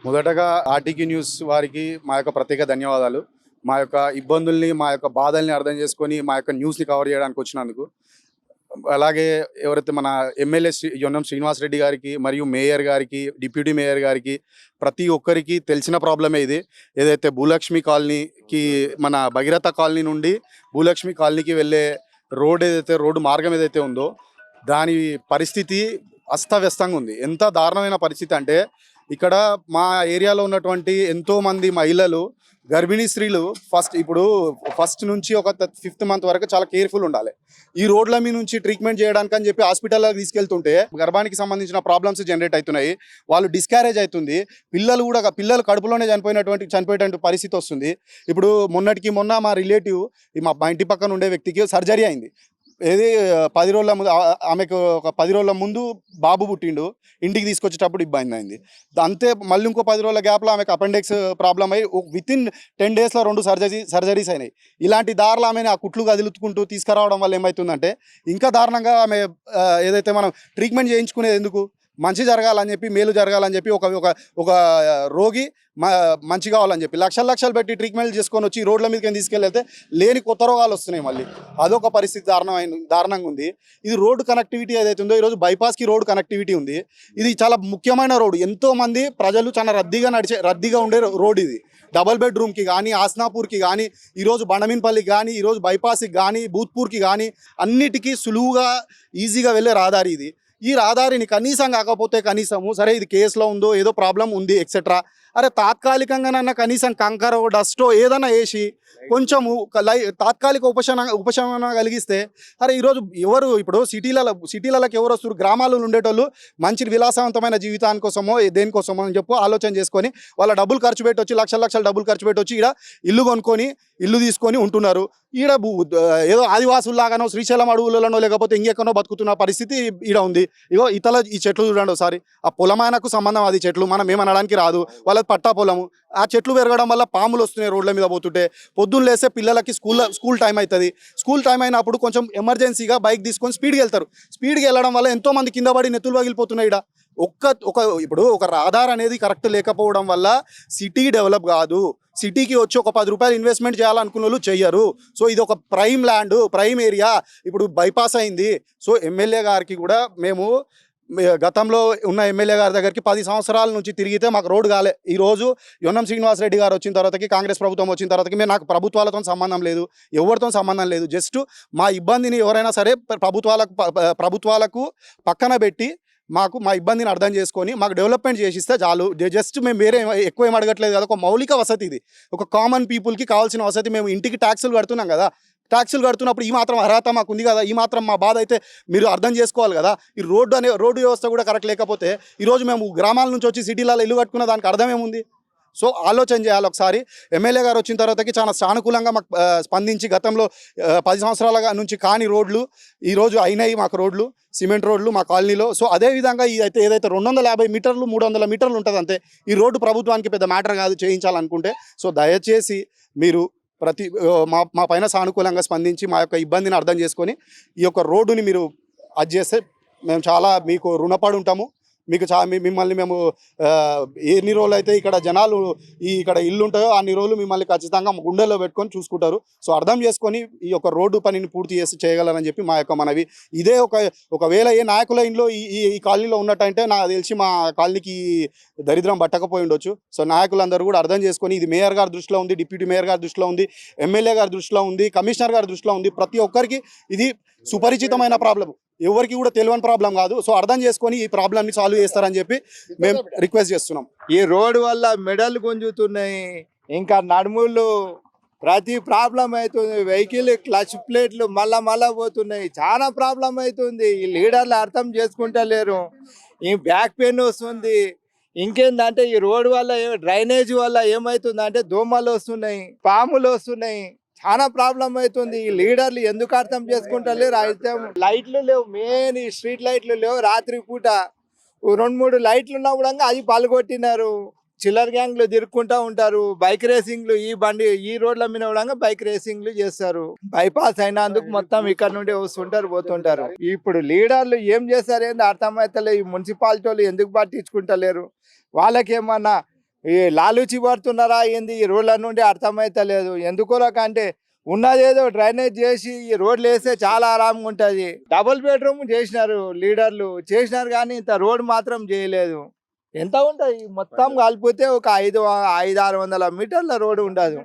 మొదటగా ఆర్టీకీ న్యూస్ వారికి మా యొక్క ప్రత్యేక ధన్యవాదాలు. మా యొక్క ఇబ్బందుల్ని, మా యొక్క బాధల్ని అర్థం చేసుకొని, మా యొక్క న్యూస్‌ని కవర్ చేయడానికి వచ్చినందుకు. అలాగే ఎవరైతే మన ఎమ్మెల్యే యొన్నం శ్రీనివాస్ రెడ్డి గారికి, మరియు మేయర్ గారికి, డిప్యూటీ మేయర్ గారికి, ప్రతి ఒక్కరికి తెలిసిన ప్రాబ్లమే ఇది. ఏదైతే భూలక్ష్మి కాలనీకి, మన భగీరథ కాలనీ నుండి భూలక్ష్మి కాలనీకి వెళ్ళే రోడ్డు మార్గం ఏదైతే ఉందో, దాని పరిస్థితి అస్తవ్యస్తంగా ఉంది. ఎంత దారుణమైన పరిస్థితి అంటే, ఇక్కడ మా ఏరియాలో ఉన్నటువంటి ఎంతోమంది మహిళలు, గర్భిణీ స్త్రీలు ఫస్ట్ నుంచి ఒక 5th మంత్ వరకు చాలా కేర్ఫుల్ ఉండాలి. ఈ రోడ్ల మీద నుంచి ట్రీట్మెంట్ చేయడానికి అని చెప్పి హాస్పిటల్లోకి తీసుకెళ్తుంటే గర్భానికి సంబంధించిన ప్రాబ్లమ్స్ జనరేట్ అవుతున్నాయి. వాళ్ళు డిస్క్యారేజ్ అవుతుంది. పిల్లలు కడుపులోనే చనిపోయేటువంటి పరిస్థితి వస్తుంది. ఇప్పుడు మొన్న మా రిలేటివ్, మా ఇంటి పక్కన ఉండే వ్యక్తికి సర్జరీ అయింది. 10 రోజుల ముందు, ఆమెకు ఒక 10 రోజుల ముందు బాబు పుట్టిండు. ఇంటికి తీసుకొచ్చేటప్పుడు ఇబ్బంది అయింది. అంతే మళ్ళీ ఇంకో 10 రోజుల గ్యాప్లో ఆమెకు అపెండిక్స్ ప్రాబ్లం అయ్యి వితిన్ 10 డేస్లో 2 సర్జరీస్ అయినాయి. ఇలాంటి దారులు ఆమెను ఆ కుట్లు కదులుతుకుంటూ తీసుకురావడం వల్ల ఏమవుతుందంటే, ఇంకా దారుణంగా ఆమె ఏదైతే మనం ట్రీట్మెంట్ చేయించుకునేది ఎందుకు, మంచి జరగాలని చెప్పి, మేలు జరగాలని చెప్పి, ఒక రోగి మంచి కావాలని చెప్పి లక్షలు పెట్టి ట్రీట్మెంట్ చేసుకొని వచ్చి రోడ్ల మీదకి తీసుకెళ్తే లేని కొత్త రోగాలు వస్తున్నాయి. మళ్ళీ అదొక పరిస్థితి దారుణంగా ఉంది. ఇది రోడ్డు కనెక్టివిటీ ఏదైతే ఉందో, ఈరోజు బైపాస్కి రోడ్డు కనెక్టివిటీ ఉంది. ఇది చాలా ముఖ్యమైన రోడ్డు. ఎంతోమంది ప్రజలు చాలా రద్దీగా ఉండే రోడ్ ఇది. డబల్ బెడ్రూమ్కి కానీ, ఆస్నాపూర్కి కానీ, ఈరోజు బండమీన్పల్లికి కానీ, ఈరోజు బైపాస్కి కానీ, బూత్పూర్కి కానీ, అన్నిటికీ సులువుగా ఈజీగా వెళ్ళే రహదారి ఇది. ఈ రహదారిని కనీసం కాకపోతే కనీసము, సరే ఇది కేసులో ఉందో, ఏదో ప్రాబ్లం ఉంది ఎక్సెట్రా, అరే తాత్కాలికంగానన్నా కనీసం కంకరో డస్టో ఏదైనా వేసి కొంచెము తాత్కాలిక ఉపశమనం కలిగిస్తే, అరే ఈరోజు ఇప్పుడు సిటీలకి ఎవరు వస్తారు, గ్రామాల్లో ఉండేటోళ్ళు మంచి విలాసవంతమైన జీవితాని కోసమో దేనికోసమో అని చెప్పి ఆలోచన చేసుకొని వాళ్ళ డబ్బులు ఖర్చు పెట్టి వచ్చి, లక్షలు డబ్బులు ఖర్చు పెట్టి వచ్చి ఈడ ఇల్లు కొనుక్కొని, ఇల్లు తీసుకొని ఉంటున్నారు. ఈడ ఏదో ఆదివాసుల్లాగానో, శ్రీశైలం అడవులలోనో, లేకపోతే ఇంకెక్కనో బతుకుతున్న పరిస్థితి ఈడ ఉంది. ఈ చెట్లు చూడండి ఒకసారి. ఆ పొలమాయనకు సంబంధం అది చెట్లు, మనం ఏమనడానికి రాదు. వాళ్ళది పట్టా పొలము. ఆ చెట్లు పెరగడం వల్ల పాములు వస్తున్నాయి రోడ్ల మీద పోతుంటే. పొద్దున్న లేస్తే పిల్లలకి స్కూల్ టైం అవుతుంది. స్కూల్ టైం అయినప్పుడు కొంచెం ఎమర్జెన్సీగా బైక్ తీసుకొని స్పీడ్కి వెళ్తారు. స్పీడ్కి వెళ్ళడం వల్ల ఎంతోమంది కింద పడి నెత్తులు పగిలిపోతున్నాయి. ఇప్పుడు ఒక రహదారి అనేది కరెక్ట్ లేకపోవడం వల్ల సిటీ డెవలప్ కాదు. సిటీకి వచ్చి ఒక 10 రూపాయలు ఇన్వెస్ట్మెంట్ చేయాలనుకున్న వాళ్ళు చెయ్యరు. సో ఇది ఒక ప్రైమ్ ఏరియా. ఇప్పుడు బైపాస్ అయింది. సో ఎమ్మెల్యే గారికి కూడా మేము గతంలో ఉన్న ఎమ్మెల్యే గారి దగ్గరికి 10 సంవత్సరాల నుంచి తిరిగితే మాకు రోడ్డు కాలే. ఈరోజు యొన్నం శ్రీనివాస్ రెడ్డి గారు వచ్చిన తర్వాతకి, కాంగ్రెస్ ప్రభుత్వం వచ్చిన తర్వాతకి నాకు ప్రభుత్వాలతో సంబంధం లేదు, ఎవరితో సంబంధం లేదు. జస్ట్ మా ఇబ్బందిని ఎవరైనా సరే ప్రభుత్వాలకు పక్కన పెట్టి మా ఇబ్బందిని అర్థం చేసుకొని మాకు డెవలప్మెంట్ చేసిస్తే చాలు. జస్ట్ మేము వేరే ఎక్కువ ఏం అడగట్లేదు కదా. ఒక మౌలిక వసతి ఇది. ఒక కామన్ పీపుల్కి కావాల్సిన వసతి. మేము ఇంటికి ట్యాక్సులు కడుతున్నాం కదా. ట్యాక్సులు కడుతున్నప్పుడు ఈ మాత్రం అర్హత మాకు ఉంది కదా, ఈ మాత్రం మా బాధ అయితే మీరు అర్థం చేసుకోవాలి కదా. ఈ రోడ్డు వ్యవస్థ కూడా కరెక్ట్ లేకపోతే ఈరోజు మేము గ్రామాల నుంచి వచ్చి సిటీలలో ఇల్లు కట్టుకున్న దానికి అర్థం ఏముంది? సో ఆలోచన చేయాలి ఒకసారి. ఎమ్మెల్యే గారు వచ్చిన తర్వాతకి చాలా సానుకూలంగా మాకు స్పందించి, గతంలో 10 సంవత్సరాల నుంచి కాని రోడ్లు ఈరోజు అయినాయి మాకు రోడ్లు, సిమెంట్ రోడ్లు మా కాలనీలో. సో అదేవిధంగా ఏదైతే 250 మీటర్లు 300 మీటర్లు ఉంటుంది అంతే. ఈ రోడ్డు ప్రభుత్వానికి పెద్ద మ్యాటర్ కాదు చేయించాలనుకుంటే. సో దయచేసి మీరు మా పైన సానుకూలంగా స్పందించి మా యొక్క ఇబ్బందిని అర్థం చేసుకొని ఈ యొక్క రోడ్డుని మీరు అది చేస్తే మేము చాలా మీకు రుణపడి ఉంటాము. మిమ్మల్ని మేము ఎన్ని రోజులు అయితే ఇక్కడ జనాలు ఇక్కడ ఇల్లు ఉంటాయో అన్ని రోజులు మిమ్మల్ని ఖచ్చితంగా గుండెల్లో పెట్టుకొని చూసుకుంటారు. సో అర్థం చేసుకొని ఈ యొక్క రోడ్డు పనిని పూర్తి చేయగలరని చెప్పి మా యొక్క మనవి. ఇదే ఒకవేళ ఏ నాయకుల ఇంట్లో ఈ కాలనీలో ఉన్నట్టంటే నాకు తెలిసి మా కాలనీకి దరిద్రం పట్టకపోయి ఉండొచ్చు. సో నాయకులందరూ కూడా అర్థం చేసుకొని, ఇది మేయర్ గారి దృష్టిలో ఉంది, డిప్యూటీ మేయర్ గారి దృష్టిలో ఉంది, ఎమ్మెల్యే గారి దృష్టిలో ఉంది, కమిషనర్ గారి దృష్టిలో ఉంది. ప్రతి ఒక్కరికి ఇది సుపరిచితమైన ప్రాబ్లం, ఎవరికి కూడా తెలియని ప్రాబ్లం కాదు. సో అర్థం చేసుకొని ఈ ప్రాబ్లమ్ని సాల్వ్ చేస్తారని చెప్పి మేము రిక్వెస్ట్ చేస్తున్నాం. ఈ రోడ్డు వల్ల మెడలు గుంజుతున్నాయి, ఇంకా నడుములు, ప్రతి ప్రాబ్లం అవుతుంది. వెహికల్ క్లచ్ ప్లేట్లు మళ్ళా పోతున్నాయి. చాలా ప్రాబ్లం అవుతుంది. ఈ లీడర్లు అర్థం చేసుకుంటలేరు. ఈ బ్యాక్ పెయిన్ వస్తుంది. ఇంకేందంటే ఈ రోడ్డు వల్ల డ్రైనేజ్ వల్ల ఏమవుతుందంటే దోమలు వస్తున్నాయి, పాములు వస్తున్నాయి. చాలా ప్రాబ్లం అవుతుంది. ఈ లీడర్లు ఎందుకు అర్థం చేసుకుంటలేరు? అయితే లైట్లు లేవు, మెయిన్ స్ట్రీట్ లైట్లు లేవు. రాత్రి పూట 2-3 లైట్లు ఉన్నా కూడా అది పలుగొట్టినారు. చిల్లర్ గ్యాంగ్లు తిరుక్కుంటా ఉంటారు. బైక్ రేసింగ్లు ఈ రోడ్ల మీద కూడా బైక్ రేసింగ్లు చేస్తారు. బైపాస్ అయినందుకు మొత్తం ఇక్కడ నుండి వస్తుంటారు, పోతుంటారు. ఇప్పుడు లీడర్లు ఏం చేస్తారు ఏంది అర్థమైతలే. ఈ మున్సిపాలిటీ వాళ్ళు ఎందుకు పట్టించుకుంటలేరు? వాళ్ళకేమన్నా ఈ లాలూచి పడుతున్నారా ఏంది ఈ రోడ్ల నుండి అర్థమైతలేదు. ఎందుకోలకంటే ఉన్నదేదో డ్రైనేజ్ చేసి ఈ రోడ్లు వేస్తే చాలా ఆరాంగా ఉంటుంది. డబుల్ బెడ్రూమ్ చేసినారు లీడర్లు చేసినారు కానీ ఇంత రోడ్ మాత్రం చేయలేదు. ఎంత ఉంటుంది మొత్తం కలిపితే ఒక 500-600 మీటర్ల రోడ్డు ఉండదు.